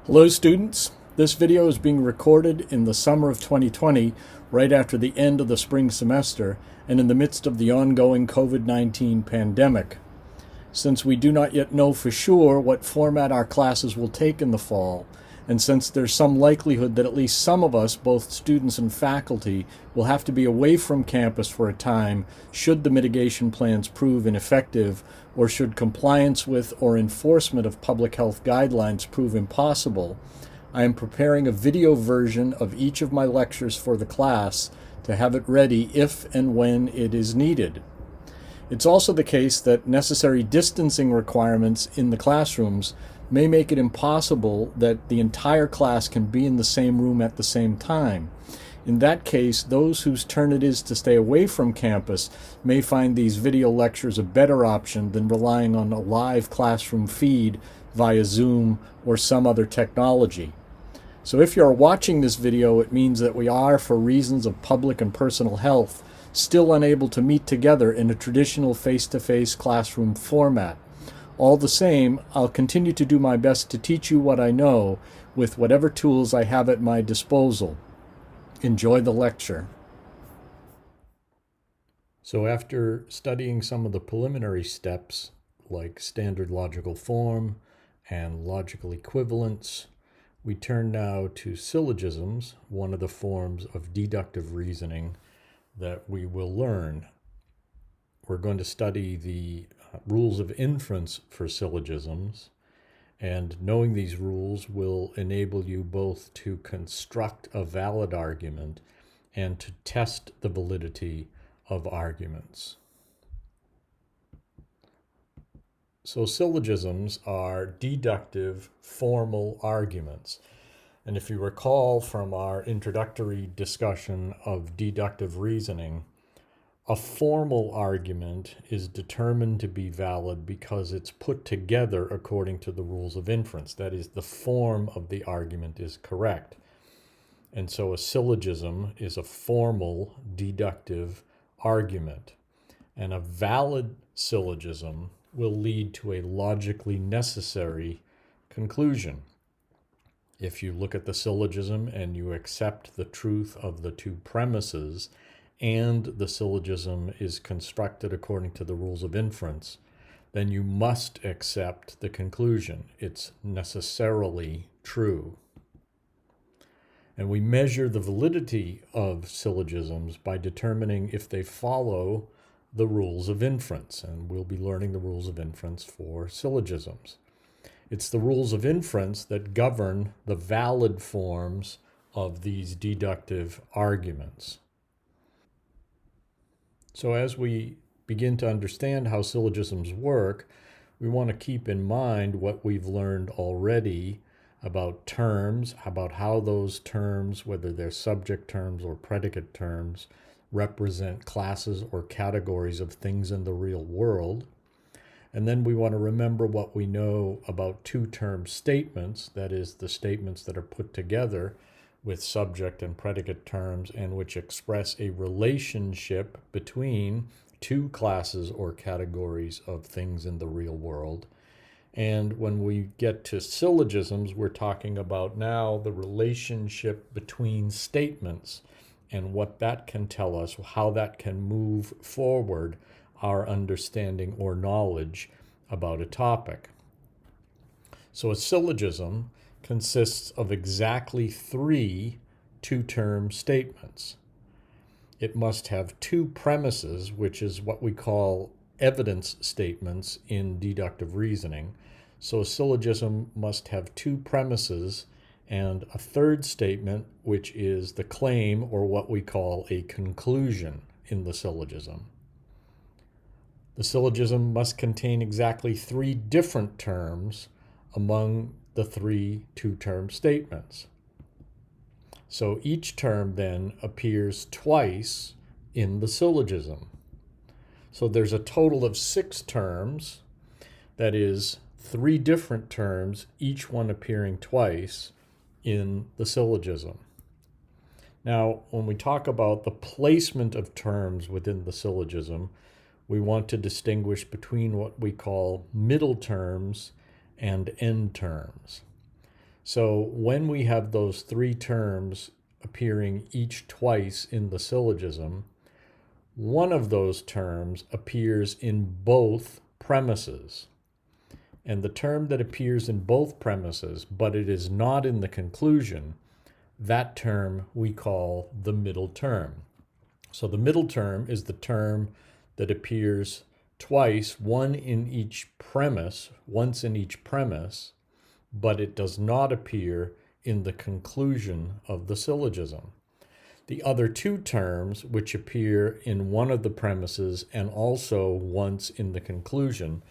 Hello students, this video is being recorded in the summer of 2020, right after the end of the spring semester and in the midst of the ongoing COVID-19 pandemic. Since we do not yet know for sure what format our classes will take in the fall, and since there's some likelihood that at least some of us, both students and faculty, will have to be away from campus for a time should the mitigation plans prove ineffective, or should compliance with or enforcement of public health guidelines prove impossible, I am preparing a video version of each of my lectures for the class to have it ready if and when it is needed. It's also the case that necessary distancing requirements in the classrooms may make it impossible that the entire class can be in the same room at the same time. In that case, those whose turn it is to stay away from campus may find these video lectures a better option than relying on a live classroom feed via Zoom or some other technology. So if you're watching this video, it means that we are, for reasons of public and personal health, still unable to meet together in a traditional face-to-face classroom format. All the same, I'll continue to do my best to teach you what I know with whatever tools I have at my disposal. Enjoy the lecture. So after studying some of the preliminary steps, like standard logical form and logical equivalence, we turn now to syllogisms, one of the forms of deductive reasoning that we will learn. We're going to study the rules of inference for syllogisms, and knowing these rules will enable you both to construct a valid argument and to test the validity of arguments. So syllogisms are deductive formal arguments. And if you recall from our introductory discussion of deductive reasoning, a formal argument is determined to be valid because it's put together according to the rules of inference. That is, the form of the argument is correct. And so a syllogism is a formal deductive argument. And a valid syllogism will lead to a logically necessary conclusion. If you look at the syllogism and you accept the truth of the two premises, and the syllogism is constructed according to the rules of inference, then you must accept the conclusion. It's necessarily true. And we measure the validity of syllogisms by determining if they follow the rules of inference. And we'll be learning the rules of inference for syllogisms. It's the rules of inference that govern the valid forms of these deductive arguments. So as we begin to understand how syllogisms work, we want to keep in mind what we've learned already about terms, about how those terms, whether they're subject terms or predicate terms, represent classes or categories of things in the real world. And then we want to remember what we know about two-term statements, that is, the statements that are put together with subject and predicate terms and which express a relationship between two classes or categories of things in the real world. And when we get to syllogisms, we're talking about now the relationship between statements and what that can tell us, how that can move forward our understanding or knowledge about a topic. So a syllogism consists of exactly three two-term statements. It must have two premises, which is what we call evidence statements in deductive reasoning. So a syllogism must have two premises and a third statement, which is the claim, or what we call a conclusion in the syllogism. The syllogism must contain exactly three different terms among the three two-term statements. So each term then appears twice in the syllogism. So there's a total of 6 terms, that is, 3 different terms, each one appearing twice in the syllogism. Now, when we talk about the placement of terms within the syllogism, we want to distinguish between what we call middle terms and end terms. So when we have those three terms appearing each twice in the syllogism, one of those terms appears in both premises. And the term that appears in both premises, but it is not in the conclusion, that term we call the middle term. So the middle term is the term that appears twice, once in each premise, but it does not appear in the conclusion of the syllogism. The other two terms, which appear in one of the premises and also once in the conclusion,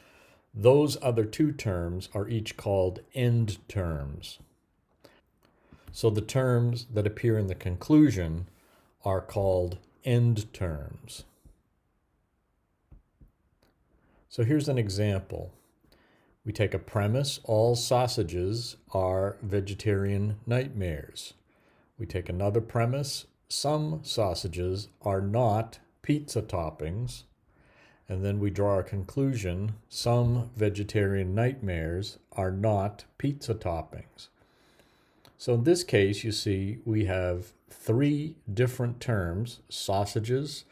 those other two terms are each called end terms. So the terms that appear in the conclusion are called end terms. So here's an example. We take a premise, all sausages are vegetarian nightmares. We take another premise, some sausages are not pizza toppings. And then we draw a conclusion, some vegetarian nightmares are not pizza toppings. So in this case, you see, we have three different terms, sausages,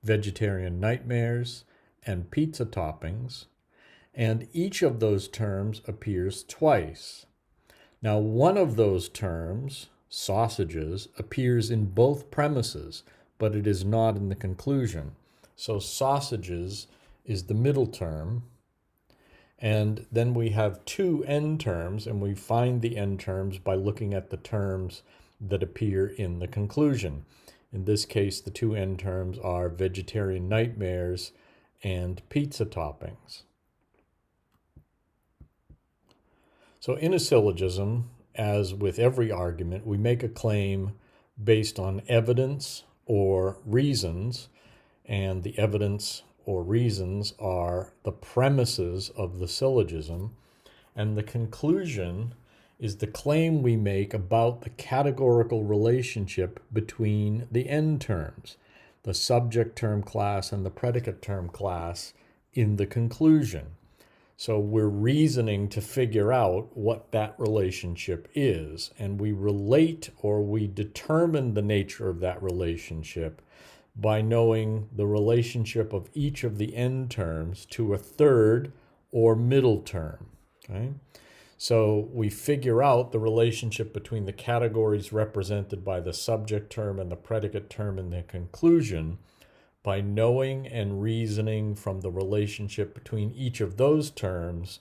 vegetarian nightmares, and pizza toppings, and each of those terms appears twice. Now, one of those terms, sausages, appears in both premises, but it is not in the conclusion. So sausages is the middle term. And then we have two end terms, and we find the end terms by looking at the terms that appear in the conclusion. In this case, the two end terms are vegetarian nightmares and pizza toppings. So in a syllogism, as with every argument, we make a claim based on evidence or reasons, and the evidence or reasons are the premises of the syllogism, and the conclusion is the claim we make about the categorical relationship between the end terms, the subject term class and the predicate term class in the conclusion. So we're reasoning to figure out what that relationship is, and we relate or we determine the nature of that relationship by knowing the relationship of each of the end terms to a third or middle term. Okay? So we figure out the relationship between the categories represented by the subject term and the predicate term in the conclusion by knowing and reasoning from the relationship between each of those terms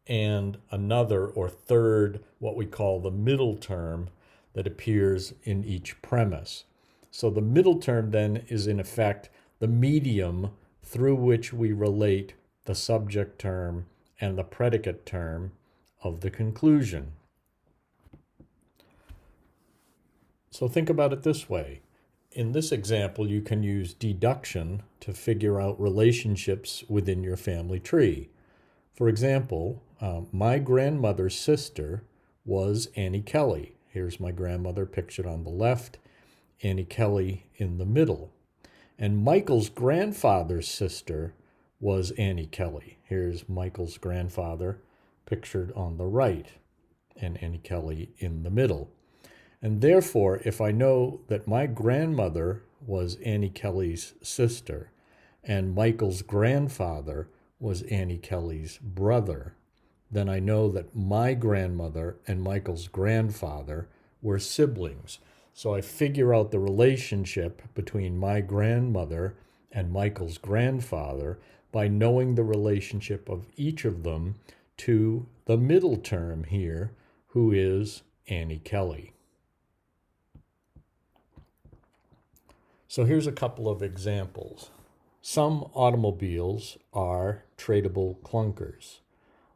and another or third, what we call the middle term, that appears in each premise. So the middle term then is in effect the medium through which we relate the subject term and the predicate term of the conclusion. So think about it this way. In this example, you can use deduction to figure out relationships within your family tree. For example, my grandmother's sister was Annie Kelly. Here's my grandmother pictured on the left, Annie Kelly in the middle. And Michael's grandfather's sister was Annie Kelly. Here's Michael's grandfather pictured on the right, and Annie Kelly in the middle. And therefore, if I know that my grandmother was Annie Kelly's sister and Michael's grandfather was Annie Kelly's brother, then I know that my grandmother and Michael's grandfather were siblings. So I figure out the relationship between my grandmother and Michael's grandfather by knowing the relationship of each of them to the middle term here, who is Annie Kelly. So here's a couple of examples. Some automobiles are tradable clunkers.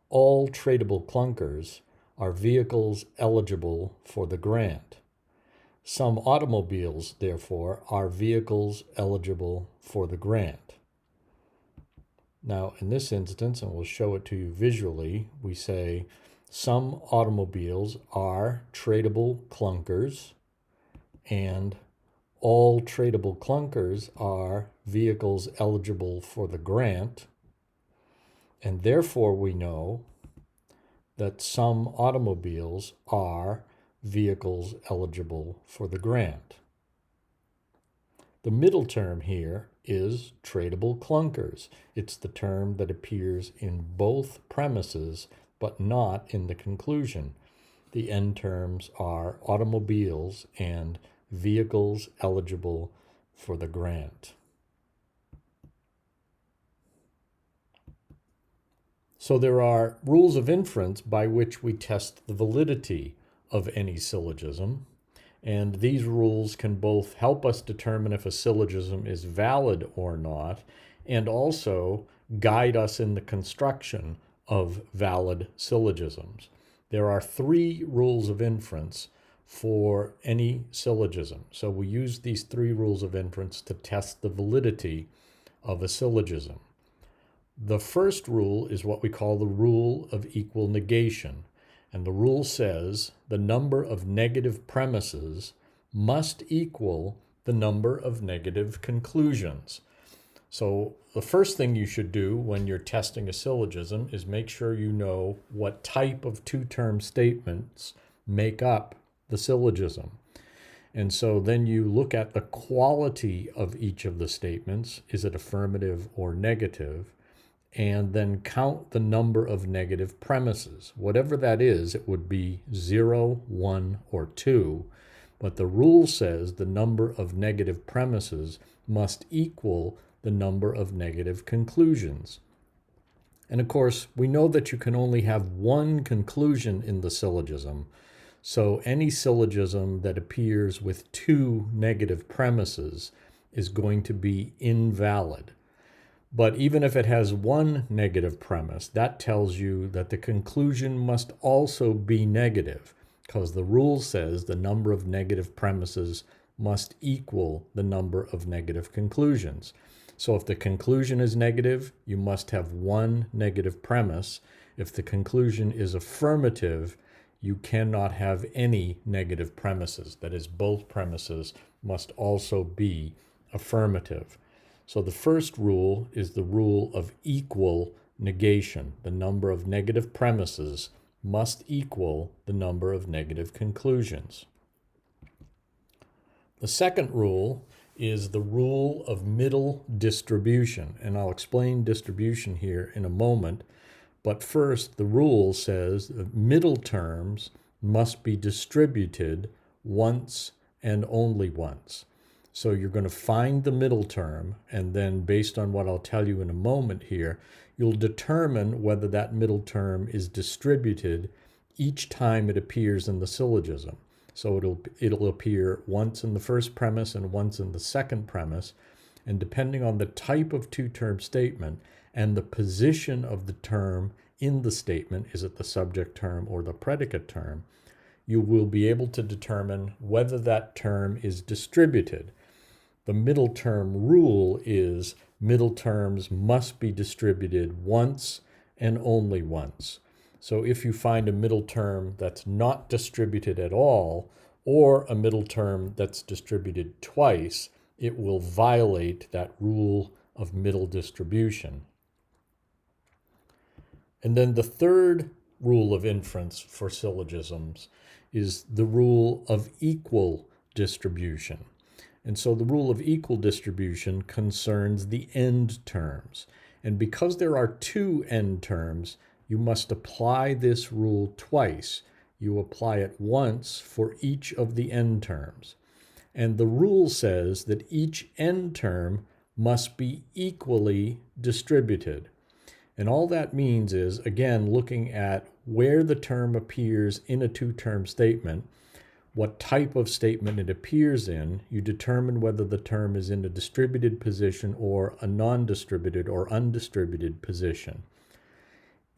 All tradable clunkers are vehicles eligible for the grant. Some automobiles, therefore, are vehicles eligible for the grant. Now, in this instance, and we'll show it to you visually, we say some automobiles are tradable clunkers, and all tradable clunkers are vehicles eligible for the grant, and therefore we know that some automobiles are vehicles eligible for the grant. The middle term here is tradable clunkers. It's the term that appears in both premises but not in the conclusion. The end terms are automobiles and vehicles eligible for the grant. So there are rules of inference by which we test the validity of any syllogism. And these rules can both help us determine if a syllogism is valid or not, and also guide us in the construction of valid syllogisms. There are 3 rules of inference for any syllogism. So we use these 3 rules of inference to test the validity of a syllogism. The first rule is what we call the rule of equal negation. And the rule says the number of negative premises must equal the number of negative conclusions. So the first thing you should do when you're testing a syllogism is make sure you know what type of 2-term statements make up the syllogism. And so then you look at the quality of each of the statements. Is it affirmative or negative? And then count the number of negative premises. Whatever that is, it would be 0, 1, or 2. But the rule says the number of negative premises must equal the number of negative conclusions. And of course, we know that you can only have one conclusion in the syllogism. So any syllogism that appears with 2 negative premises is going to be invalid. But even if it has 1 negative premise, that tells you that the conclusion must also be negative, because the rule says the number of negative premises must equal the number of negative conclusions. So if the conclusion is negative, you must have 1 negative premise. If the conclusion is affirmative, you cannot have any negative premises. That is, both premises must also be affirmative. So the first rule is the rule of equal negation. The number of negative premises must equal the number of negative conclusions. The second rule is the rule of middle distribution. And I'll explain distribution here in a moment. But first, the rule says that middle terms must be distributed once and only once. So you're going to find the middle term, and then based on what I'll tell you in a moment here, you'll determine whether that middle term is distributed each time it appears in the syllogism. So it'll appear once in the first premise and once in the second premise, and depending on the type of 2-term statement and the position of the term in the statement, is it the subject term or the predicate term, you will be able to determine whether that term is distributed. The middle term rule is middle terms must be distributed once and only once. So if you find a middle term that's not distributed at all, or a middle term that's distributed twice, it will violate that rule of middle distribution. And then the third rule of inference for syllogisms is the rule of equal distribution. And so the rule of equal distribution concerns the end terms. And because there are 2 end terms, you must apply this rule twice. You apply it once for each of the end terms. And the rule says that each end term must be equally distributed. And all that means is, again, looking at where the term appears in a 2-term statement, what type of statement it appears in, you determine whether the term is in a distributed position or a non-distributed or undistributed position.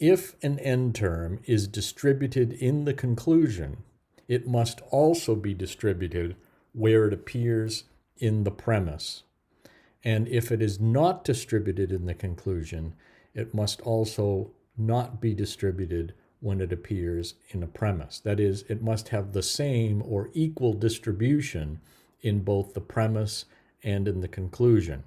If an end term is distributed in the conclusion, it must also be distributed where it appears in the premise. And if it is not distributed in the conclusion, it must also not be distributed when it appears in a premise. That is, it must have the same or equal distribution in both the premise and in the conclusion.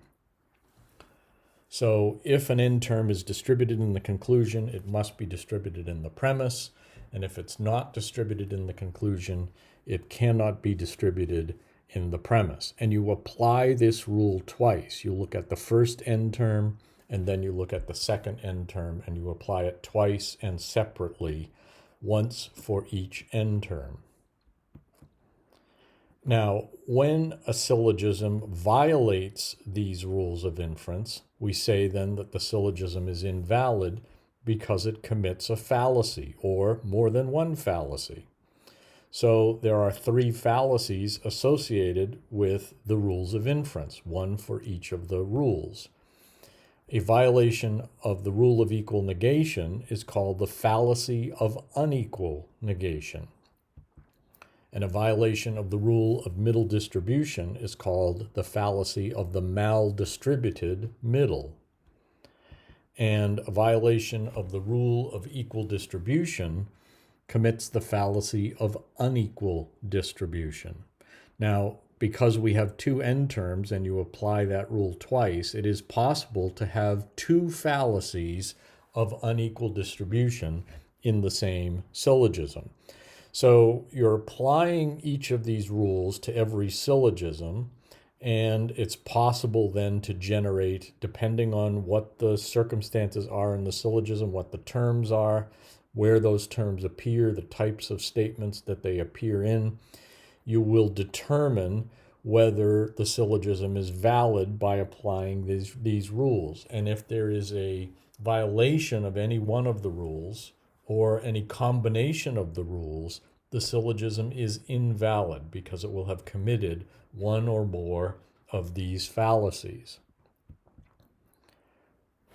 So if an end term is distributed in the conclusion, it must be distributed in the premise. And if it's not distributed in the conclusion, it cannot be distributed in the premise. And you apply this rule twice. You look at the first end term, and then you look at the second end term, and you apply it twice and separately, once for each end term. Now, when a syllogism violates these rules of inference, we say then that the syllogism is invalid because it commits a fallacy, or more than one fallacy. So there are 3 fallacies associated with the rules of inference, one for each of the rules. A violation of the rule of equal negation is called the fallacy of unequal negation. And a violation of the rule of middle distribution is called the fallacy of the maldistributed middle. And a violation of the rule of equal distribution commits the fallacy of unequal distribution. Now, because we have 2 end terms and you apply that rule twice, it is possible to have 2 fallacies of unequal distribution in the same syllogism. So you're applying each of these rules to every syllogism, and it's possible then to generate, depending on what the circumstances are in the syllogism, what the terms are, where those terms appear, the types of statements that they appear in, you will determine whether the syllogism is valid by applying these rules. And if there is a violation of any one of the rules, or any combination of the rules, the syllogism is invalid because it will have committed one or more of these fallacies.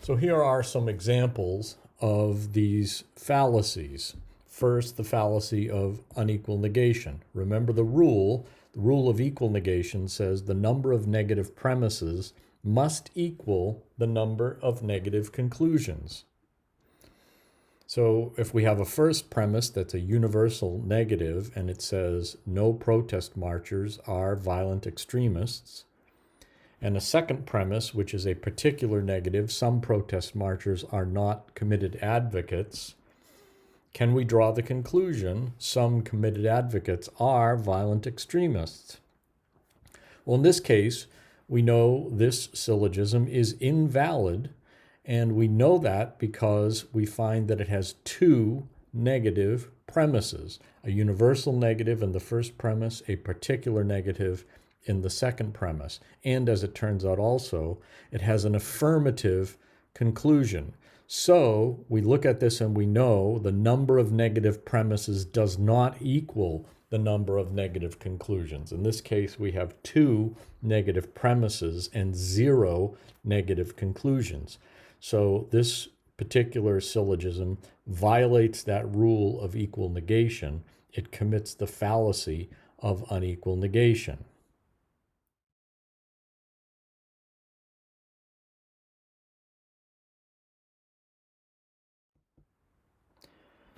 So here are some examples of these fallacies. First, the fallacy of unequal negation. Remember the rule of equal negation says the number of negative premises must equal the number of negative conclusions. So if we have a first premise that's a universal negative and it says no protest marchers are violent extremists, and a second premise which is a particular negative, some protest marchers are not committed advocates, can we draw the conclusion some committed advocates are violent extremists? Well, in this case, we know this syllogism is invalid. And we know that because we find that it has 2 negative premises, a universal negative in the first premise, a particular negative in the second premise. And as it turns out also, it has an affirmative conclusion. So we look at this and we know the number of negative premises does not equal the number of negative conclusions. In this case, we have 2 negative premises and 0 negative conclusions. So this particular syllogism violates that rule of equal negation. It commits the fallacy of unequal negation.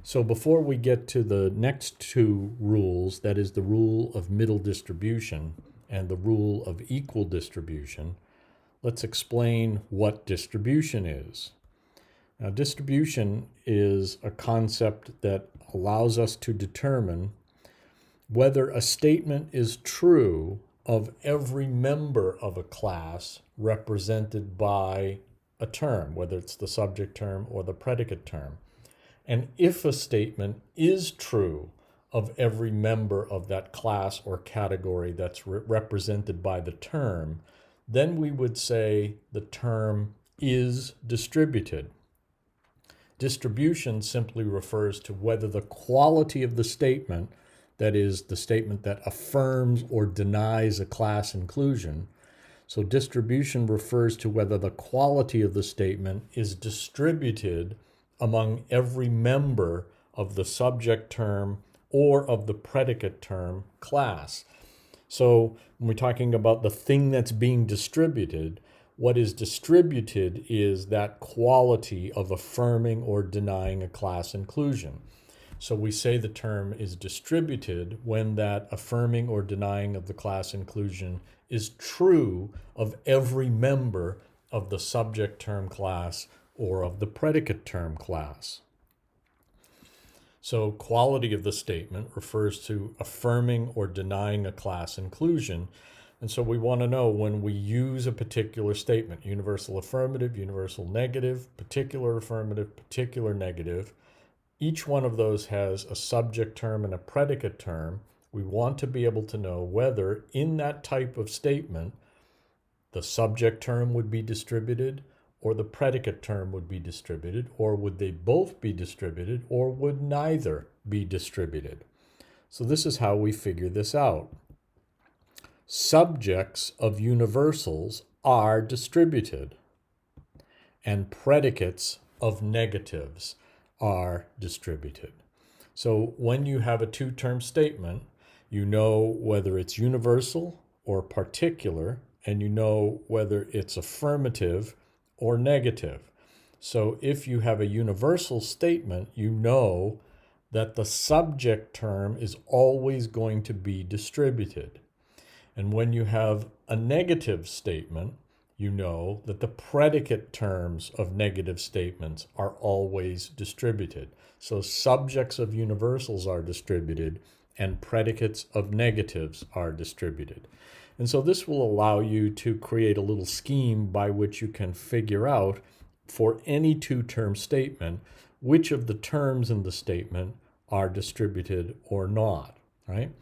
So before we get to the next 2 rules, that is the rule of middle distribution and the rule of equal distribution, let's explain what distribution is. Now, distribution is a concept that allows us to determine whether a statement is true of every member of a class represented by a term, whether it's the subject term or the predicate term. And if a statement is true of every member of that class or category that's represented by the term, then we would say the term is distributed. Distribution simply refers to whether the quality of the statement, that is, the statement that affirms or denies a class inclusion. So distribution refers to whether the quality of the statement is distributed among every member of the subject term or of the predicate term class. So when we're talking about the thing that's being distributed, what is distributed is that quality of affirming or denying a class inclusion. So we say the term is distributed when that affirming or denying of the class inclusion is true of every member of the subject term class or of the predicate term class. So quality of the statement refers to affirming or denying a class inclusion. And so we want to know when we use a particular statement, universal affirmative, universal negative, particular affirmative, particular negative. Each one of those has a subject term and a predicate term. We want to be able to know whether in that type of statement, the subject term would be distributed or the predicate term would be distributed, or would they both be distributed, or would neither be distributed? So this is how we figure this out. Subjects of universals are distributed, and predicates of negatives are distributed. So when you have a two-term statement, you know whether it's universal or particular, and you know whether it's affirmative or negative. So if you have a universal statement, you know that the subject term is always going to be distributed. And when you have a negative statement, you know that the predicate terms of negative statements are always distributed. So subjects of universals are distributed and predicates of negatives are distributed. And so this will allow you to create a little scheme by which you can figure out for any two-term statement which of the terms in the statement are distributed or not, right?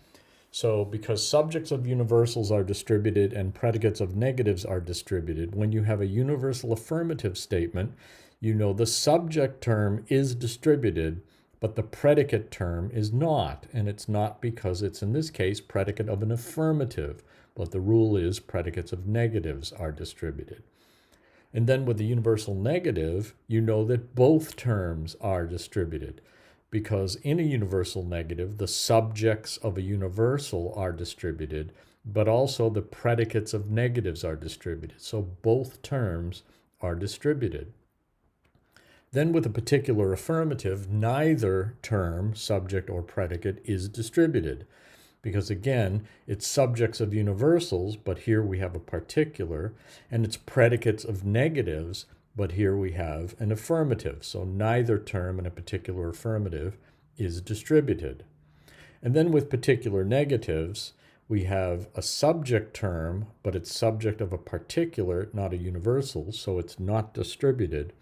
So because subjects of universals are distributed and predicates of negatives are distributed, when you have a universal affirmative statement, you know the subject term is distributed, but the predicate term is not. And it's not because it's, in this case, predicate of an affirmative. But the rule is predicates of negatives are distributed. And then with the universal negative, you know that both terms are distributed, because in a universal negative, the subjects of a universal are distributed, but also the predicates of negatives are distributed. So both terms are distributed. Then with a particular affirmative, neither term, subject or predicate, is distributed. Because again, it's subjects of universals, but here we have a particular, and it's predicates of negatives, but here we have an affirmative. So neither term in a particular affirmative is distributed. And then with particular negatives, we have a subject term, but it's subject of a particular, not a universal, so it's not distributed.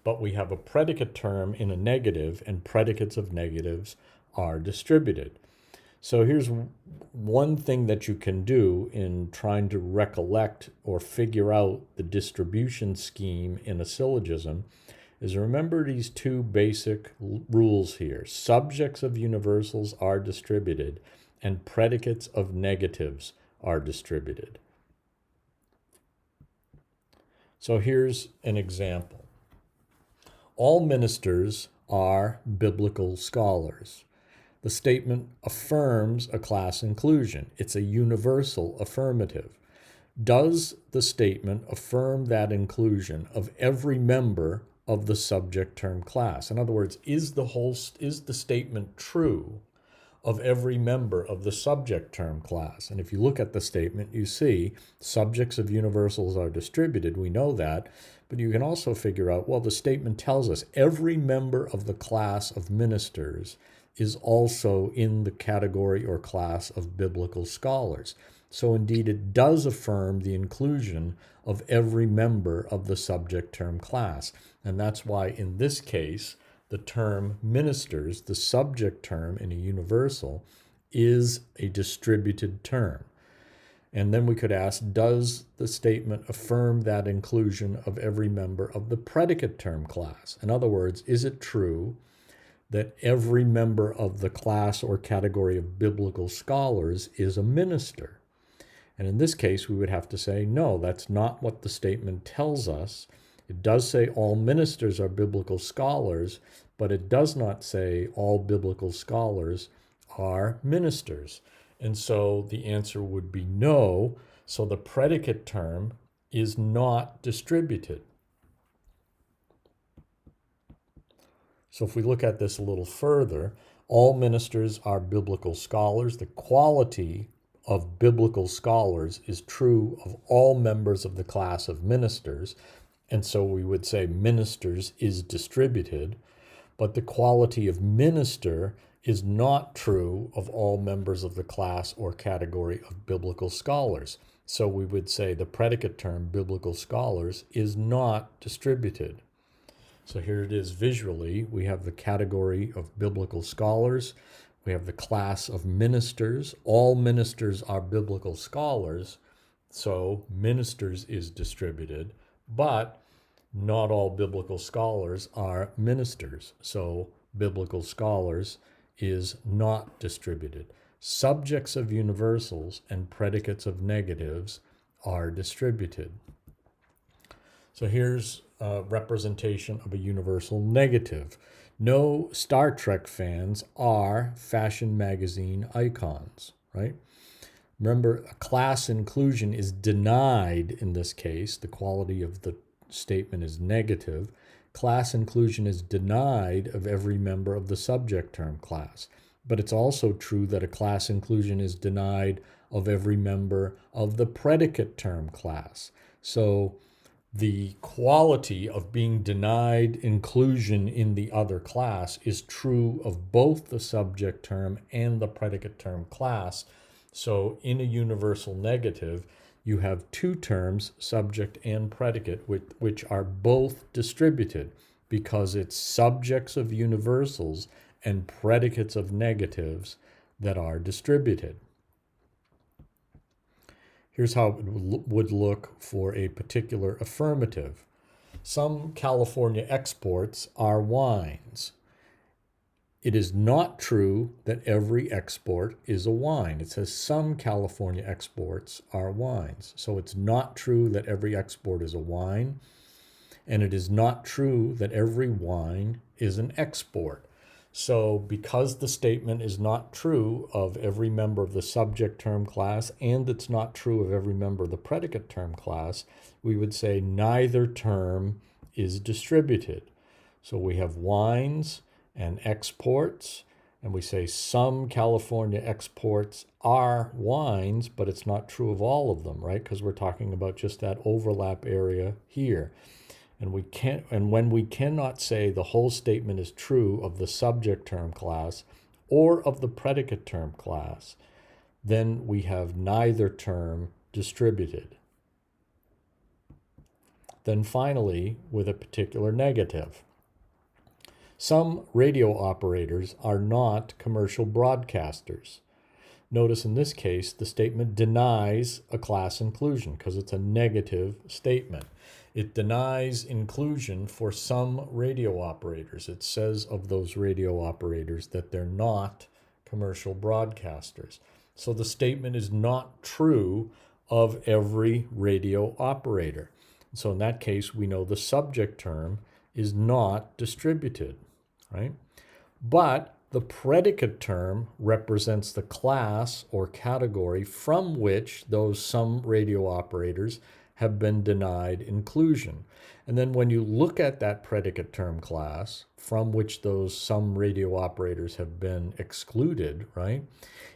But we have a predicate term in a negative, and predicates of negatives are distributed. So here's one thing that you can do in trying to recollect or figure out the distribution scheme in a syllogism is remember these two basic rules here. Subjects of universals are distributed and predicates of negatives are distributed. So here's an example. All ministers are biblical scholars. The statement affirms a class inclusion. It's a universal affirmative. Does the statement affirm that inclusion of every member of the subject term class? In other words, is the statement true of every member of the subject term class? And if you look at the statement, you see subjects of universals are distributed. We know that. But you can also figure out, well, the statement tells us every member of the class of ministers is also in the category or class of biblical scholars. So indeed, it does affirm the inclusion of every member of the subject term class. And that's why in this case, the term ministers, the subject term in a universal, is a distributed term. And then we could ask, does the statement affirm that inclusion of every member of the predicate term class? In other words, is it true that every member of the class or category of biblical scholars is a minister? And in this case, we would have to say, no, that's not what the statement tells us. It does say all ministers are biblical scholars, but it does not say all biblical scholars are ministers. And so the answer would be no. So the predicate term is not distributed. So if we look at this a little further, all ministers are biblical scholars. The quality of biblical scholars is true of all members of the class of ministers. And so we would say ministers is distributed. But the quality of minister is not true of all members of the class or category of biblical scholars. So we would say the predicate term biblical scholars is not distributed. So here it is visually. We have the category of biblical scholars. We have the class of ministers. All ministers are biblical scholars. So ministers is distributed, but not all biblical scholars are ministers. So biblical scholars is not distributed. Subjects of universals and predicates of negatives are distributed. So here's a representation of a universal negative. No Star Trek fans are fashion magazine icons, right? Remember, class inclusion is denied in this case. The quality of the statement is negative. Class inclusion is denied of every member of the subject term class. But it's also true that a class inclusion is denied of every member of the predicate term class. So the quality of being denied inclusion in the other class is true of both the subject term and the predicate term class. So in a universal negative, you have two terms, subject and predicate, which are both distributed because it's subjects of universals and predicates of negatives that are distributed. Here's how it would look for a particular affirmative. Some California exports are wines. It is not true that every export is a wine. It says some California exports are wines. So it's not true that every export is a wine, and it is not true that every wine is an export. So because the statement is not true of every member of the subject term class and it's not true of every member of the predicate term class, we would say neither term is distributed. So we have wines and exports, and we say some California exports are wines, but it's not true of all of them, right? Because we're talking about just that overlap area here. And when we cannot say the whole statement is true of the subject term class or of the predicate term class, then we have neither term distributed. Then finally, with a particular negative. Some radio operators are not commercial broadcasters. Notice in this case, the statement denies a class inclusion because it's a negative statement. It denies inclusion for some radio operators. It says of those radio operators that they're not commercial broadcasters. So the statement is not true of every radio operator. So in that case, we know the subject term is not distributed, right? But the predicate term represents the class or category from which those some radio operators have been denied inclusion. And then when you look at that predicate term class from which those some radio operators have been excluded, right?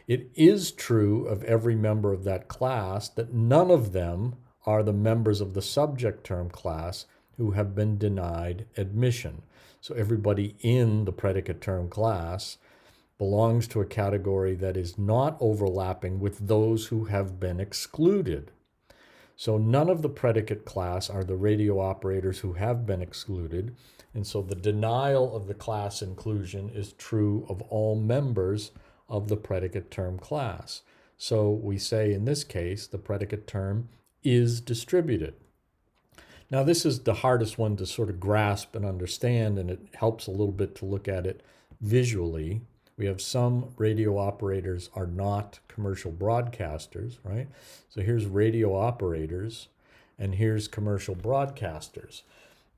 It is true of every member of that class that none of them are the members of the subject term class who have been denied admission. So everybody in the predicate term class belongs to a category that is not overlapping with those who have been excluded. So none of the predicate class are the radio operators who have been excluded, and so the denial of the class inclusion is true of all members of the predicate term class. So we say in this case, the predicate term is distributed. Now this is the hardest one to sort of grasp and understand, and it helps a little bit to look at it visually. We have some radio operators are not commercial broadcasters, right? So here's radio operators, and here's commercial broadcasters.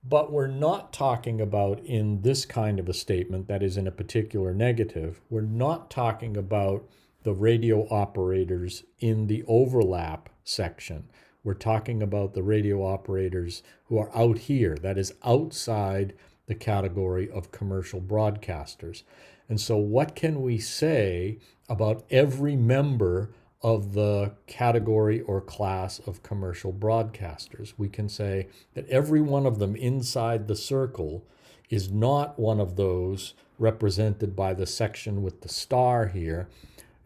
But we're not talking about in this kind of a statement that is in a particular negative, we're not talking about the radio operators in the overlap section. We're talking about the radio operators who are out here, that is outside the category of commercial broadcasters. And so what can we say about every member of the category or class of commercial broadcasters? We can say that every one of them inside the circle is not one of those represented by the section with the star here.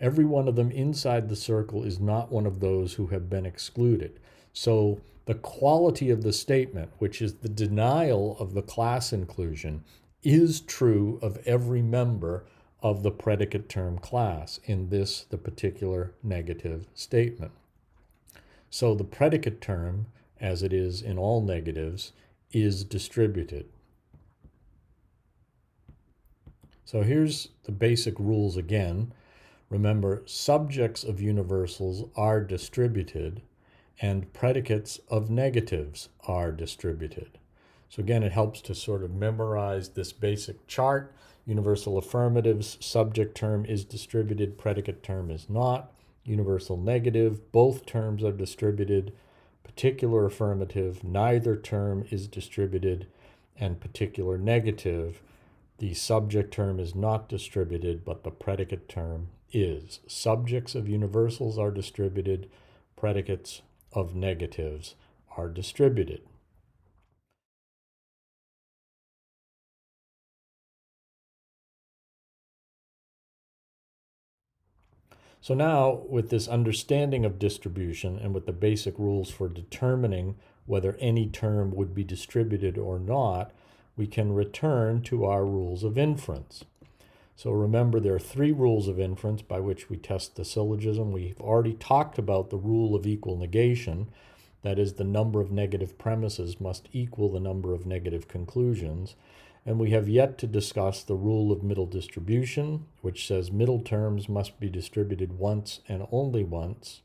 Every one of them inside the circle is not one of those who have been excluded. So the quality of the statement, which is the denial of the class inclusion, is true of every member of the predicate term class, in this, the particular negative statement. So the predicate term, as it is in all negatives, is distributed. So here's the basic rules again. Remember, subjects of universals are distributed, and predicates of negatives are distributed. So again, it helps to sort of memorize this basic chart. Universal affirmatives, subject term is distributed, predicate term is not. Universal negative, both terms are distributed. Particular affirmative, neither term is distributed. And particular negative, the subject term is not distributed, but the predicate term is. Subjects of universals are distributed, predicates of negatives are distributed. So now, with this understanding of distribution and with the basic rules for determining whether any term would be distributed or not, we can return to our rules of inference. So remember, there are three rules of inference by which we test the syllogism. We've already talked about the rule of equal negation. That is, the number of negative premises must equal the number of negative conclusions. And we have yet to discuss the rule of middle distribution, which says middle terms must be distributed once and only once.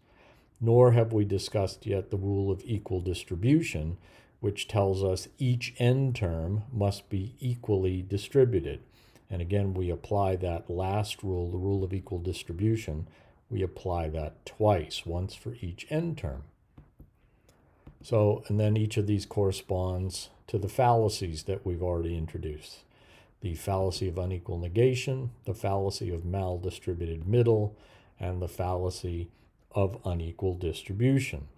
Nor have we discussed yet the rule of equal distribution, which tells us each end term must be equally distributed. And again, we apply that last rule, the rule of equal distribution, we apply that twice, once for each end term. So, and then each of these corresponds to the fallacies that we've already introduced. The fallacy of unequal negation, the fallacy of maldistributed middle, and the fallacy of unequal distribution.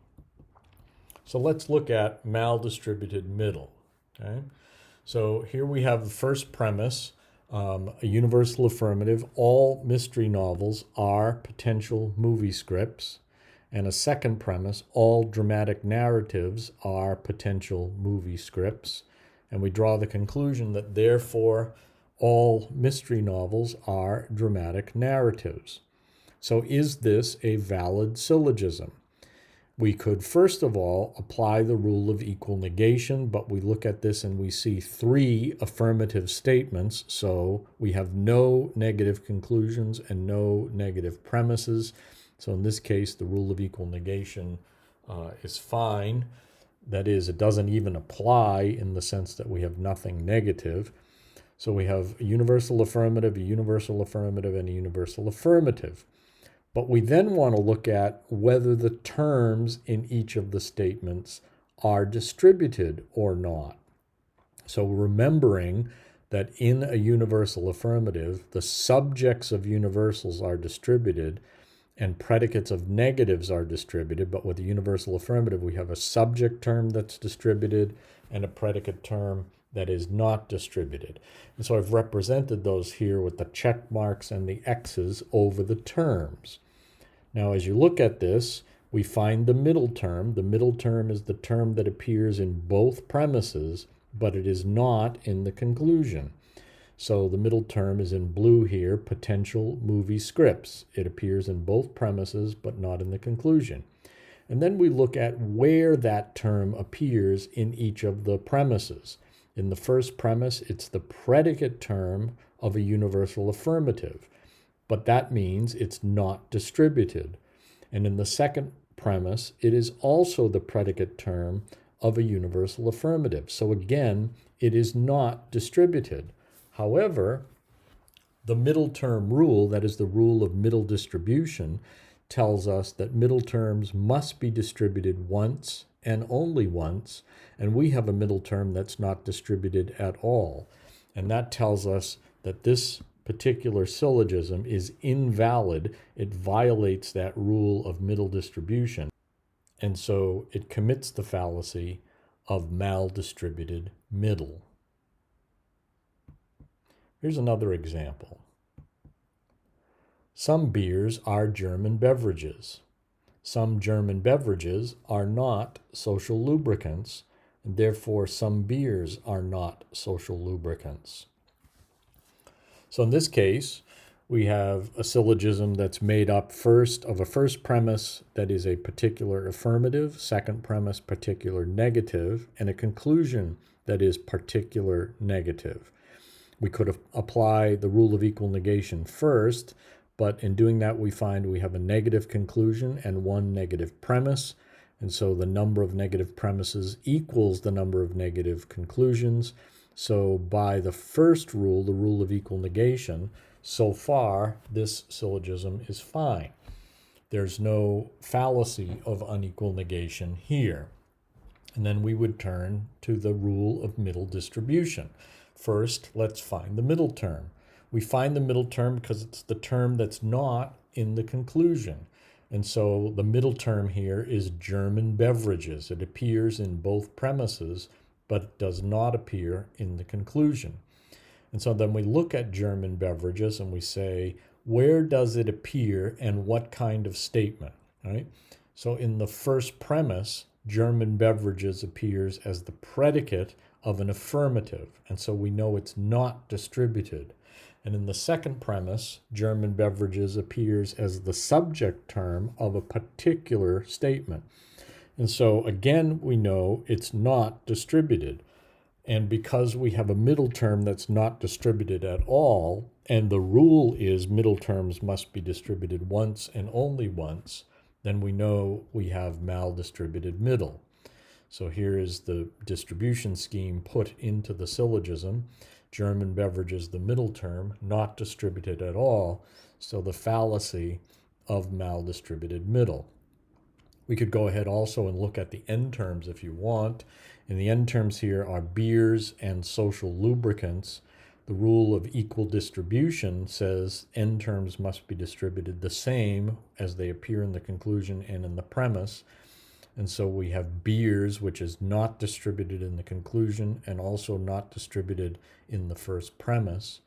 So let's look at maldistributed middle. Okay? So here we have the first premise, a universal affirmative. All mystery novels are potential movie scripts. And a second premise, all dramatic narratives are potential movie scripts. And we draw the conclusion that therefore all mystery novels are dramatic narratives. So is this a valid syllogism? We could first of all apply the rule of equal negation, but we look at this and we see three affirmative statements. So we have no negative conclusions and no negative premises. So in this case, the rule of equal negation is fine. That is, it doesn't even apply in the sense that we have nothing negative. So we have a universal affirmative, and a universal affirmative. But we then want to look at whether the terms in each of the statements are distributed or not. So remembering that in a universal affirmative, the subjects of universals are distributed, and predicates of negatives are distributed, but with a universal affirmative, we have a subject term that's distributed and a predicate term that is not distributed. And so I've represented those here with the check marks and the X's over the terms. Now, as you look at this, we find the middle term. The middle term is the term that appears in both premises, but it is not in the conclusion. So the middle term is in blue here, potential movie scripts. It appears in both premises, but not in the conclusion. And then we look at where that term appears in each of the premises. In the first premise, it's the predicate term of a universal affirmative, but that means it's not distributed. And in the second premise, it is also the predicate term of a universal affirmative. So again, it is not distributed. However, the middle term rule, that is the rule of middle distribution, tells us that middle terms must be distributed once and only once, and we have a middle term that's not distributed at all. And that tells us that this particular syllogism is invalid. It violates that rule of middle distribution, and so it commits the fallacy of maldistributed middle. Here's another example. Some beers are German beverages. Some German beverages are not social lubricants, and therefore some beers are not social lubricants. So in this case, we have a syllogism that's made up first of a first premise that is a particular affirmative, second premise particular negative, and a conclusion that is particular negative. We could apply the rule of equal negation first, but in doing that we find we have a negative conclusion and one negative premise, and so the number of negative premises equals the number of negative conclusions. So by the first rule, the rule of equal negation, so far this syllogism is fine. There's no fallacy of unequal negation here. And then we would turn to the rule of middle distribution. First, let's find the middle term. We find the middle term because it's the term that's not in the conclusion. And so the middle term here is German beverages. It appears in both premises, but it does not appear in the conclusion. And so then we look at German beverages and we say, where does it appear and what kind of statement, right? So in the first premise, German beverages appears as the predicate of an affirmative, and so we know it's not distributed. And in the second premise, German beverages appears as the subject term of a particular statement. And so again, we know it's not distributed. And because we have a middle term that's not distributed at all, and the rule is middle terms must be distributed once and only once, then we know we have maldistributed middle. So here is the distribution scheme put into the syllogism. German beverages, the middle term, not distributed at all, so the fallacy of maldistributed middle. We could go ahead also and look at the end terms if you want. And the end terms here are beers and social lubricants. The rule of equal distribution says end terms must be distributed the same as they appear in the conclusion and in the premise. And so we have beers, which is not distributed in the conclusion and also not distributed in the first premise.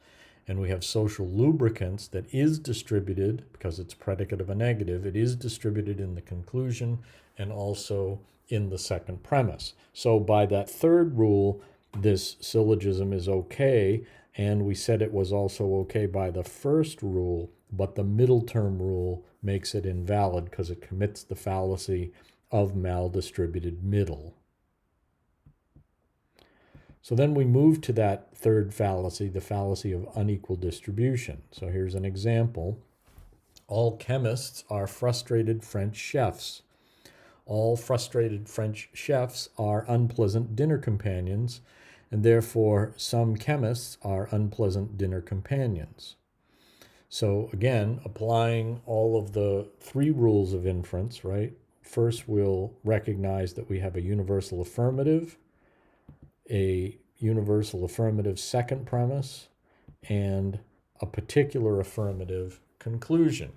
And we have social lubricants that is distributed because it's predicate of a negative. It is distributed in the conclusion and also in the second premise. So by that third rule, this syllogism is okay. And we said it was also okay by the first rule, but the middle term rule makes it invalid because it commits the fallacy of maldistributed middle. So then we move to that third fallacy, the fallacy of unequal distribution. So here's an example. All chemists are frustrated French chefs. All frustrated French chefs are unpleasant dinner companions, and therefore some chemists are unpleasant dinner companions. So again, applying all of the three rules of inference, right? First, we'll recognize that we have a universal affirmative, a universal affirmative second premise, and a particular affirmative conclusion.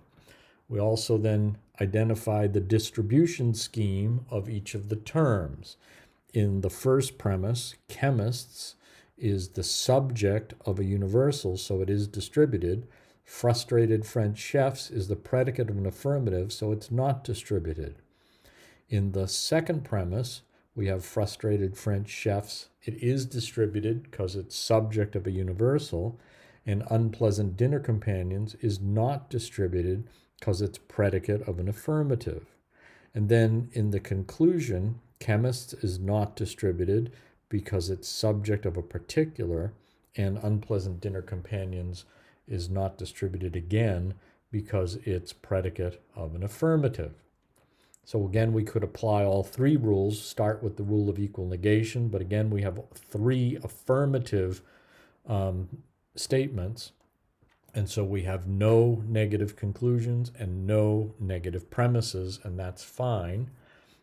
We also then identify the distribution scheme of each of the terms. In the first premise, chemists is the subject of a universal, so it is distributed. Frustrated French chefs is the predicate of an affirmative, so it's not distributed. In the second premise, we have frustrated French chefs. It is distributed because it's subject of a universal, and unpleasant dinner companions is not distributed because it's predicate of an affirmative. And then in the conclusion, chemists is not distributed because it's subject of a particular, and unpleasant dinner companions is not distributed again because it's predicate of an affirmative. So again, we could apply all three rules, start with the rule of equal negation, but again, we have three affirmative statements, and so we have no negative conclusions and no negative premises, and that's fine.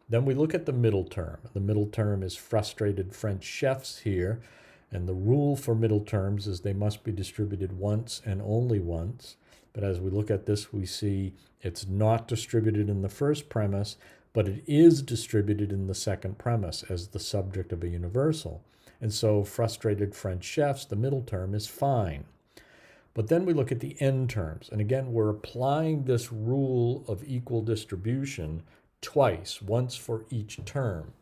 Then we look at the middle term. The middle term is frustrated French chefs here, and the rule for middle terms is they must be distributed once and only once. But as we look at this, we see it's not distributed in the first premise, but it is distributed in the second premise as the subject of a universal. And so frustrated French chefs, the middle term, is fine. But then we look at the end terms. And again, we're applying this rule of equal distribution twice, once for each term.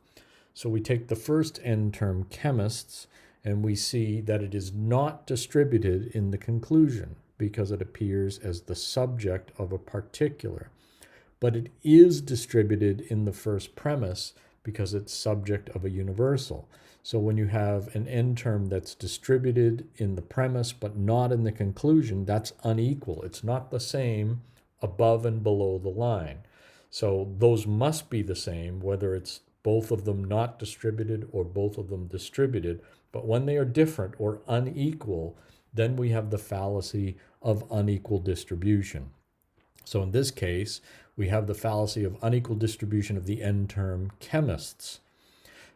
So we take the first end term, chemists, and we see that it is not distributed in the conclusion because it appears as the subject of a particular. But it is distributed in the first premise because it's subject of a universal. So when you have an end term that's distributed in the premise but not in the conclusion, that's unequal. It's not the same above and below the line. So those must be the same, whether it's both of them not distributed or both of them distributed. But when they are different or unequal, then we have the fallacy of unequal distribution. So in this case, we have the fallacy of unequal distribution of the end term chemists.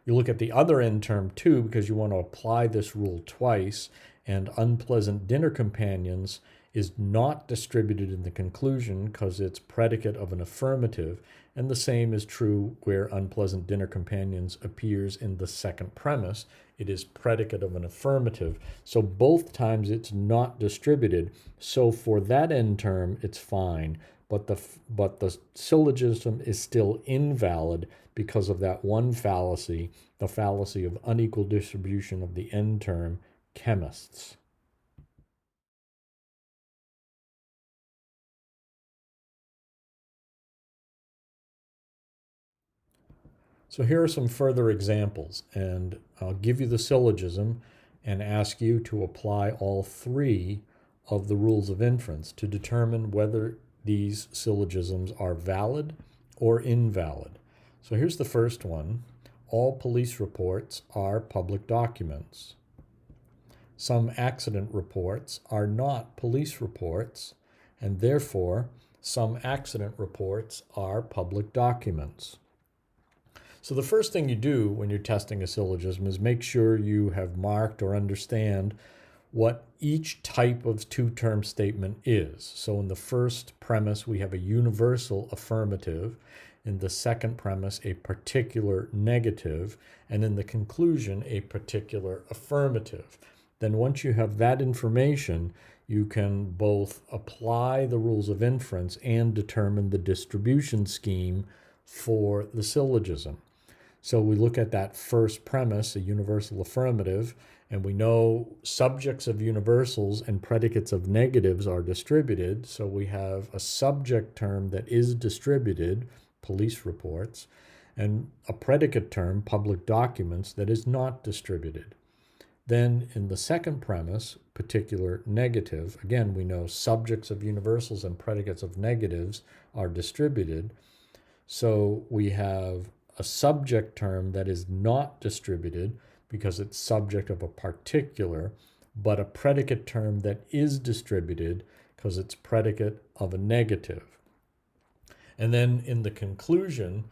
You look at the other end term too, because you want to apply this rule twice, and unpleasant dinner companions is not distributed in the conclusion because it's predicate of an affirmative, and the same is true where unpleasant dinner companions appears in the second premise. It is predicate of an affirmative. So both times it's not distributed. So for that end term, it's fine. But the syllogism is still invalid because of that one fallacy, the fallacy of unequal distribution of the end term chemists. So here are some further examples, and I'll give you the syllogism and ask you to apply all three of the rules of inference to determine whether these syllogisms are valid or invalid. So here's the first one. All police reports are public documents. Some accident reports are not police reports, and therefore some accident reports are public documents. So the first thing you do when you're testing a syllogism is make sure you have marked or understand what each type of two-term statement is. So in the first premise, we have a universal affirmative. In the second premise, a particular negative. And in the conclusion, a particular affirmative. Then once you have that information, you can both apply the rules of inference and determine the distribution scheme for the syllogism. So we look at that first premise, a universal affirmative, and we know subjects of universals and predicates of negatives are distributed. So we have a subject term that is distributed, police reports, and a predicate term, public documents, that is not distributed. Then in the second premise, particular negative, again, we know subjects of universals and predicates of negatives are distributed. So we have a subject term that is not distributed because it's subject of a particular, but a predicate term that is distributed because it's predicate of a negative. And then in the conclusion,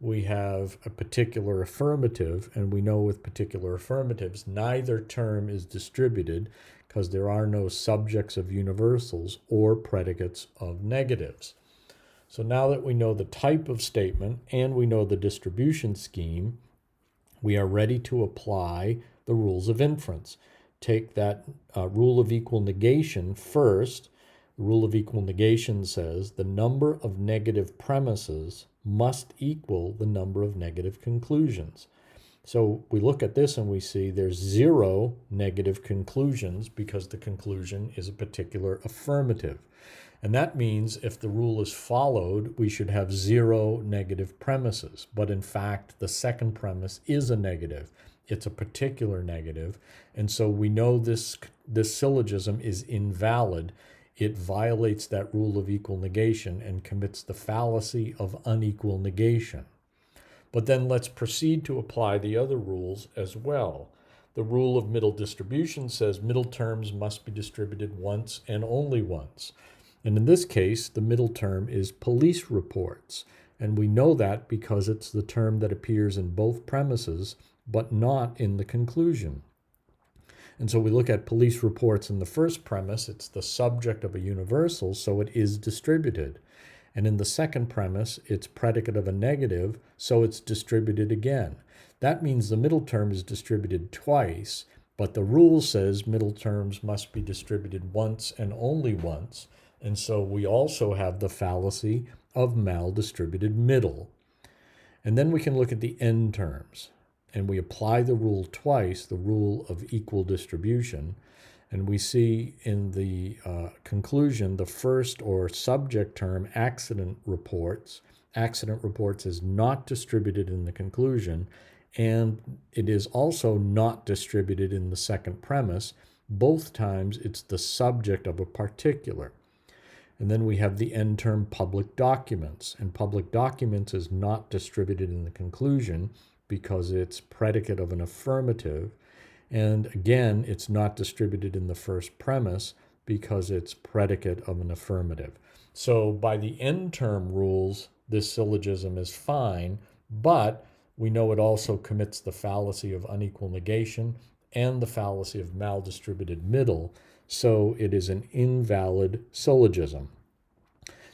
we have a particular affirmative, and we know with particular affirmatives, neither term is distributed because there are no subjects of universals or predicates of negatives. So now that we know the type of statement and we know the distribution scheme, we are ready to apply the rules of inference. Take that rule of equal negation first. The rule of equal negation says the number of negative premises must equal the number of negative conclusions. So we look at this and we see there's 0 negative conclusions because the conclusion is a particular affirmative. And that means if the rule is followed, we should have 0 negative premises. But in fact, the second premise is a negative. It's a particular negative. And so we know this syllogism is invalid. It violates that rule of equal negation and commits the fallacy of unequal negation. But then let's proceed to apply the other rules as well. The rule of middle distribution says middle terms must be distributed once and only once. And in this case, the middle term is police reports. And we know that because it's the term that appears in both premises, but not in the conclusion. And so we look at police reports in the first premise. It's the subject of a universal, so it is distributed. And in the second premise, it's predicate of a negative, so it's distributed again. That means the middle term is distributed twice, But the rule says middle terms must be distributed once and only once. And so we also have the fallacy of maldistributed middle. And then we can look at the end terms. And we apply the rule twice, the rule of equal distribution. And we see in the conclusion, the first or subject term, accident reports. Accident reports is not distributed in the conclusion, and it is also not distributed in the second premise. Both times it's the subject of a particular. And then we have the end term public documents, and public documents is not distributed in the conclusion because it's predicate of an affirmative. And again, it's not distributed in the first premise because it's predicate of an affirmative. So by the end term rules, this syllogism is fine, but we know it also commits the fallacy of unequal negation and the fallacy of maldistributed middle, so it is an invalid syllogism.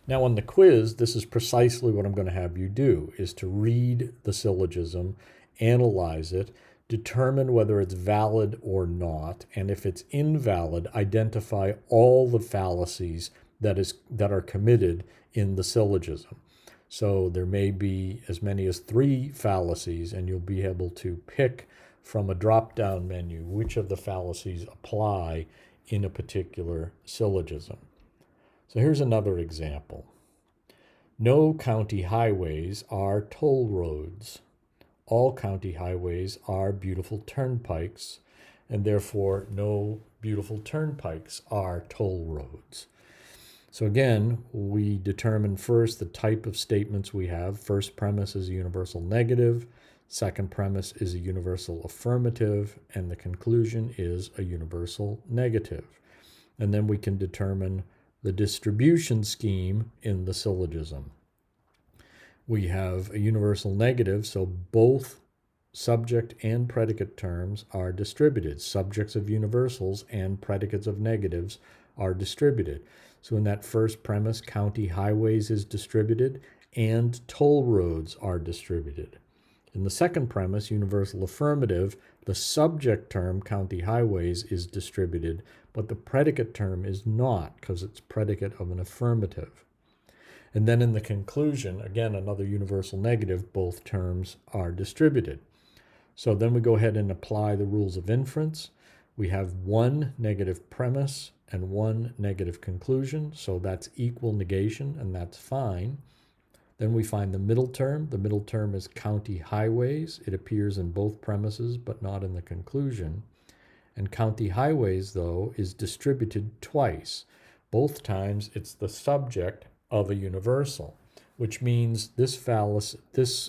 Now on the quiz, this is precisely what I'm going to have you do, is to read the syllogism, analyze it, determine whether it's valid or not, and if it's invalid, identify all the fallacies that are committed in the syllogism. So there may be as many as 3 fallacies, and you'll be able to pick from a drop-down menu which of the fallacies apply in a particular syllogism. So here's another example. No county highways are toll roads. All county highways are beautiful turnpikes, and therefore no beautiful turnpikes are toll roads. So again, we determine first the type of statements we have. First premise is a universal negative. Second premise is a universal affirmative. And the conclusion is a universal negative. And then we can determine the distribution scheme in the syllogism. We have a universal negative, so both subject and predicate terms are distributed. Subjects of universals and predicates of negatives are distributed. So in that first premise, county highways is distributed and toll roads are distributed. In the second premise, universal affirmative, the subject term, county highways, is distributed, but the predicate term is not because it's predicate of an affirmative. And then in the conclusion, again, another universal negative, both terms are distributed. So then we go ahead and apply the rules of inference. We have one negative premise and one negative conclusion, so that's equal negation, and that's fine. Then we find the middle term. The middle term is county highways. It appears in both premises, but not in the conclusion. And county highways, though, is distributed twice. Both times it's the subject of a universal, which means this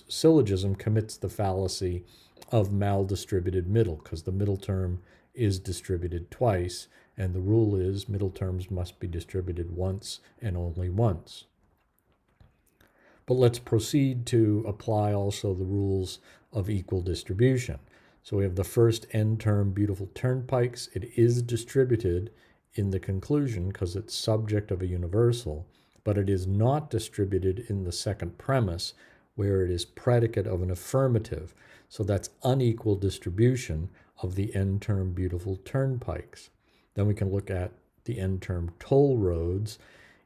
syllogism commits the fallacy of maldistributed middle, because the middle term is distributed twice, and the rule is middle terms must be distributed once and only once. But let's proceed to apply also the rules of equal distribution. So we have the first end term, beautiful turnpikes. It is distributed in the conclusion because it's subject of a universal, but it is not distributed in the second premise where it is predicate of an affirmative. So that's unequal distribution of the end term, beautiful turnpikes. Then we can look at the end term, toll roads.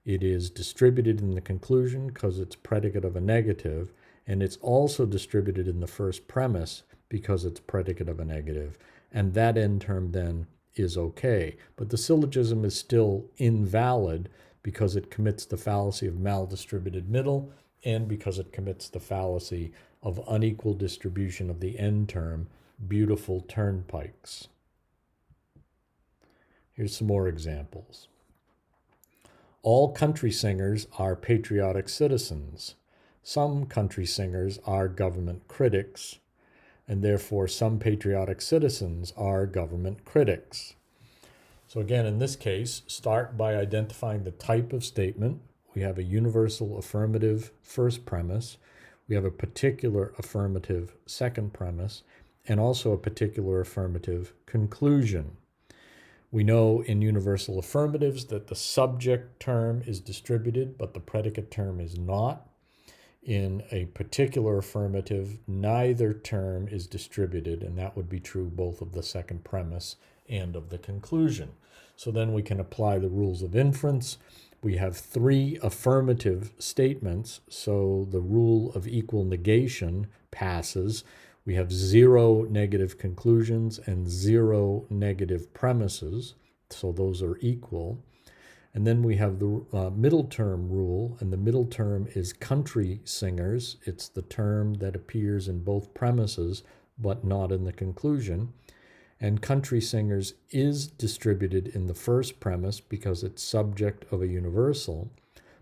It is distributed in the conclusion because it's predicate of a negative, and it's also distributed in the first premise because it's predicate of a negative, and that end term then is okay. But the syllogism is still invalid because it commits the fallacy of maldistributed middle and because it commits the fallacy of unequal distribution of the end term, beautiful turnpikes. Here's some more examples. All country singers are patriotic citizens. Some country singers are government critics, and therefore some patriotic citizens are government critics. So again, in this case, start by identifying the type of statement. We have a universal affirmative first premise. We have a particular affirmative second premise, and also a particular affirmative conclusion. We know in universal affirmatives that the subject term is distributed, but the predicate term is not. in a particular affirmative, neither term is distributed, and that would be true both of the second premise and of the conclusion. So then we can apply the rules of inference. We have three affirmative statements, so the rule of equal negation passes. We have 0 negative conclusions and 0 negative premises, so those are equal. And then we have the middle term rule, and the middle term is country singers. It's the term that appears in both premises, but not in the conclusion. And country singers is distributed in the first premise because it's subject of a universal,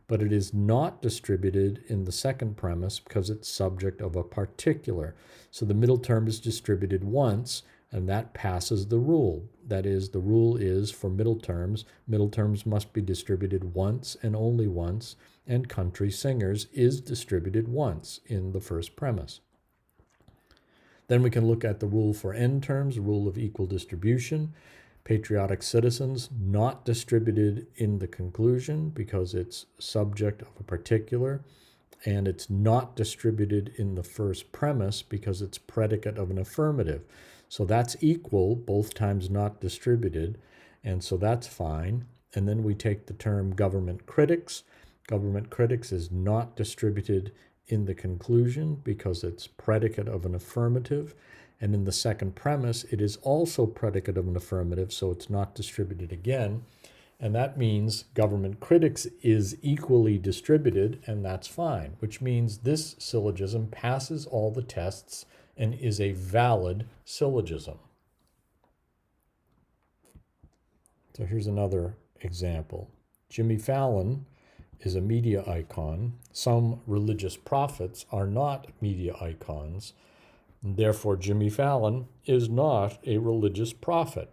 but it is not distributed in the second premise because it's subject of a particular. So the middle term is distributed once, and that passes the rule. That is, the rule is for middle terms must be distributed once and only once, and country singers is distributed once in the first premise. Then we can look at the rule for end terms, rule of equal distribution. Patriotic citizens, not distributed in the conclusion because it's subject of a particular, and it's not distributed in the first premise because it's predicate of an affirmative. So that's equal, both times not distributed, and so that's fine. And then we take the term government critics. Government critics is not distributed in the conclusion because it's predicate of an affirmative. And in the second premise, it is also predicate of an affirmative, so it's not distributed again. And that means government critics is equally distributed, and that's fine, which means this syllogism passes all the tests and is a valid syllogism. So here's another example. Jimmy Fallon is a media icon. Some religious prophets are not media icons. Therefore, Jimmy Fallon is not a religious prophet.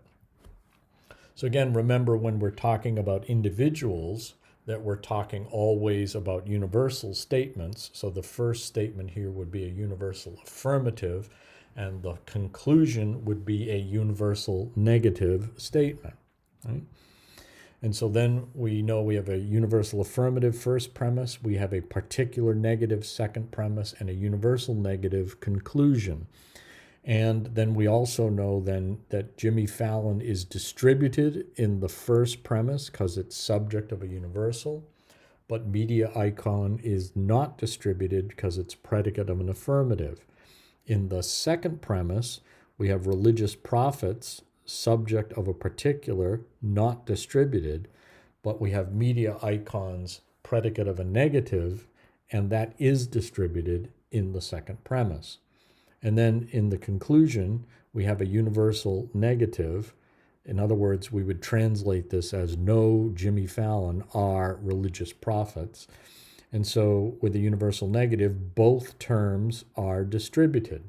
So again, remember when we're talking about individuals that we're talking always about universal statements. So the first statement here would be a universal affirmative, and the conclusion would be a universal negative statement, right? And so then we know we have a universal affirmative first premise, we have a particular negative second premise, and a universal negative conclusion. And then we also know then that Jimmy Fallon is distributed in the first premise because it's subject of a universal, but media icon is not distributed because it's predicate of an affirmative. In the second premise, we have religious prophets, subject of a particular, not distributed, but we have media icons, predicate of a negative, and that is distributed in the second premise. And then in the conclusion, we have a universal negative. In other words, we would translate this as no Jimmy Fallon are religious prophets. And so with the universal negative, both terms are distributed.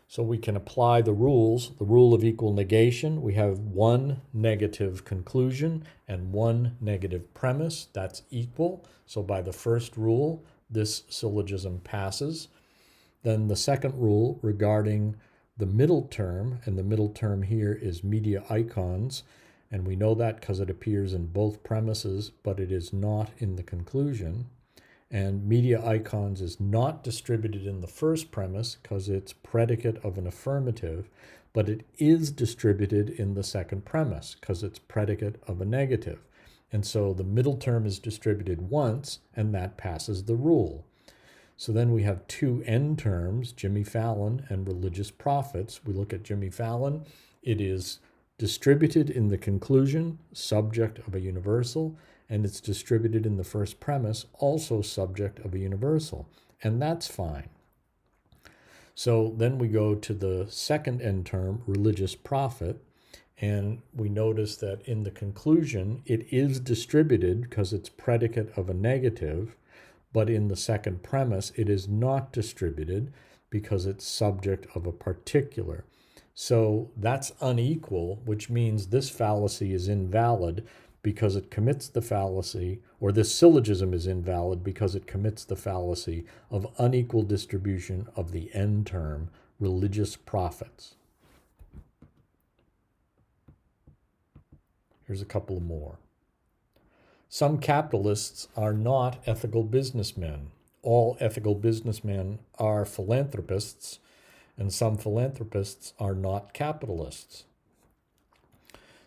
So we can apply the rules. The rule of equal negation, we have one negative conclusion and one negative premise. That's equal. So by the first rule, this syllogism passes. Then the second rule regarding the middle term, and the middle term here is media icons, and we know that because it appears in both premises, but it is not in the conclusion. And media icons is not distributed in the first premise because it's predicate of an affirmative, but it is distributed in the second premise because it's predicate of a negative. And so the middle term is distributed once, and that passes the rule. So then we have two end terms, Jimmy Fallon and religious prophets. We look at Jimmy Fallon. It is distributed in the conclusion, subject of a universal, and it's distributed in the first premise, also subject of a universal. And that's fine. So then we go to the second end term, religious prophet, and we notice that in the conclusion, it is distributed because it's predicate of a negative, but in the second premise, it is not distributed because it's subject of a particular. So that's unequal, which means this fallacy is invalid because it commits the fallacy, or this syllogism is invalid because it commits the fallacy of unequal distribution of the end term, religious prophets. Here's a couple more. Some capitalists are not ethical businessmen. all ethical businessmen are philanthropists, and some philanthropists are not capitalists.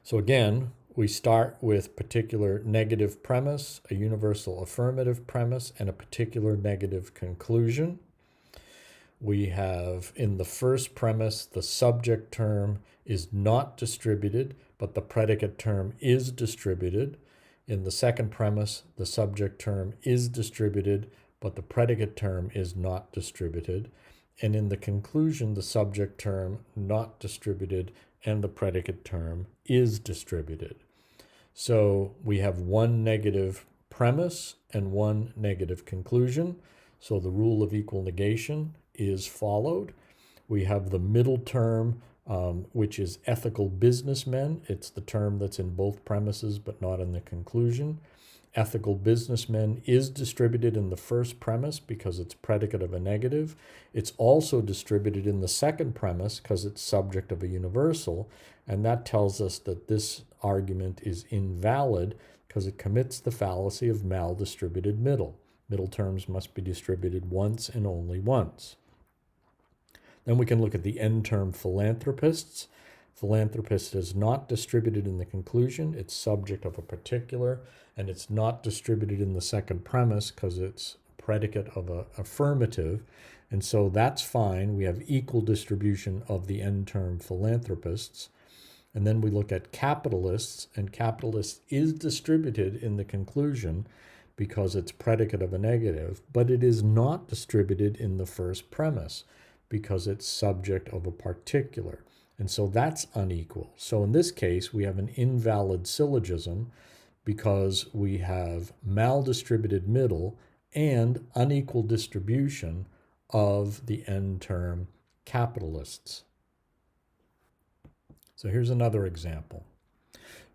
So again, we start with particular negative premise, a universal affirmative premise, and a particular negative conclusion. We have in the first premise, the subject term is not distributed, but the predicate term is distributed. In the second premise, the subject term is distributed, but the predicate term is not distributed. And in the conclusion, the subject term not distributed and the predicate term is distributed. So we have one negative premise and one negative conclusion. So the rule of equal negation is followed. We have the middle term, which is ethical businessmen. It's the term that's in both premises but not in the conclusion. Ethical businessmen is distributed in the first premise because it's predicate of a negative. It's also distributed in the second premise because it's subject of a universal, and that tells us that this argument is invalid because it commits the fallacy of maldistributed middle. Middle terms must be distributed once and only once. Then we can look at the end term philanthropists. Philanthropist is not distributed in the conclusion. It's subject of a particular, and it's not distributed in the second premise because it's predicate of an affirmative. And so that's fine. We have equal distribution of the end term philanthropists. And then we look at capitalists, and capitalists is distributed in the conclusion because it's predicate of a negative, but it is not distributed in the first premise because it's subject of a particular. And so that's unequal. So in this case, we have an invalid syllogism because we have maldistributed middle and unequal distribution of the end term capitalists. So here's another example.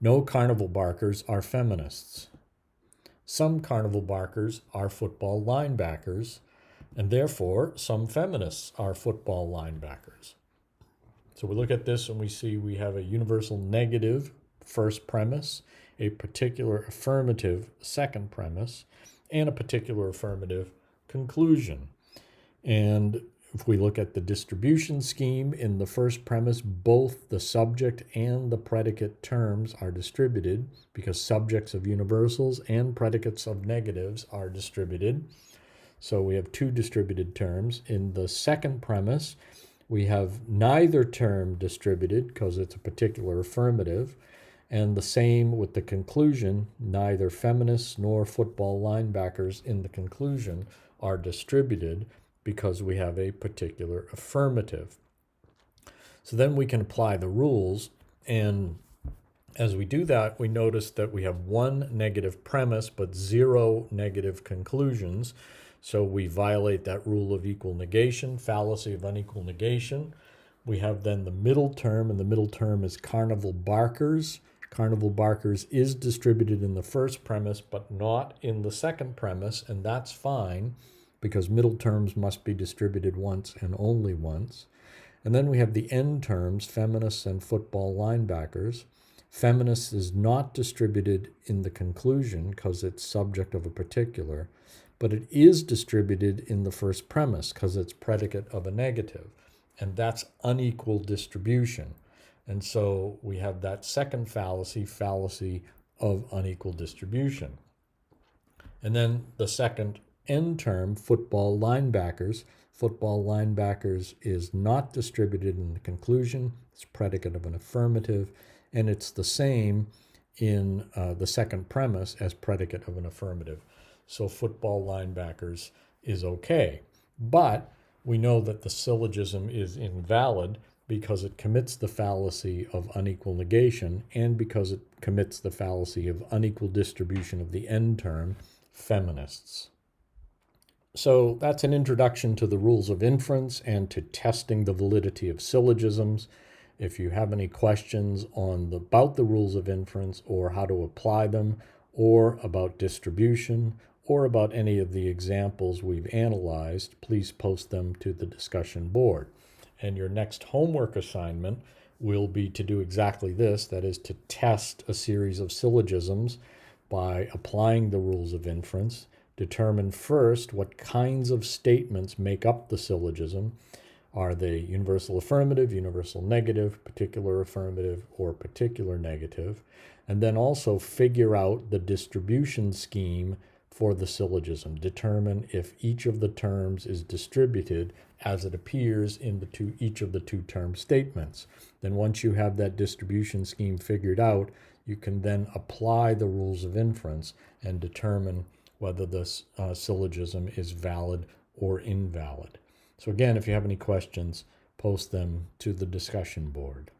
No carnival barkers are feminists. Some carnival barkers are football linebackers, and therefore some feminists are football linebackers. So we look at this and we see we have a universal negative first premise, a particular affirmative second premise, and a particular affirmative conclusion. And if we look at the distribution scheme in the first premise, both the subject and the predicate terms are distributed because subjects of universals and predicates of negatives are distributed. So we have two distributed terms. In the second premise, we have neither term distributed because it's a particular affirmative, and the same with the conclusion. Neither feminists nor football linebackers in the conclusion are distributed because we have a particular affirmative. So then we can apply the rules, and as we do that, we notice that we have one negative premise but zero negative conclusions. So we violate that rule of equal negation, fallacy of unequal negation. We have then the middle term, and the middle term is carnival barkers. Carnival barkers is distributed in the first premise, but not in the second premise, and that's fine because middle terms must be distributed once and only once. And then we have the end terms, feminists and football linebackers. Feminists is not distributed in the conclusion because it's subject of a particular, but it is distributed in the first premise because it's predicate of a negative, and that's unequal distribution. And so we have that second fallacy, fallacy of unequal distribution. And then the second end term, football linebackers. Football linebackers is not distributed in the conclusion. It's predicate of an affirmative, and it's the same in the second premise as predicate of an affirmative. So football linebackers is okay. But we know that the syllogism is invalid because it commits the fallacy of unequal negation and because it commits the fallacy of unequal distribution of the end term, feminists. So that's an introduction to the rules of inference and to testing the validity of syllogisms. If you have any questions about the rules of inference or how to apply them, or about distribution, or about any of the examples we've analyzed, please post them to the discussion board. And your next homework assignment will be to do exactly this, that is to test a series of syllogisms by applying the rules of inference, determine first what kinds of statements make up the syllogism. Are they universal affirmative, universal negative, particular affirmative, or particular negative? And then also figure out the distribution scheme for the syllogism. Determine if each of the terms is distributed as it appears in each of the two term statements. Then once you have that distribution scheme figured out, you can then apply the rules of inference and determine whether this syllogism is valid or invalid. So again, if you have any questions, post them to the discussion board.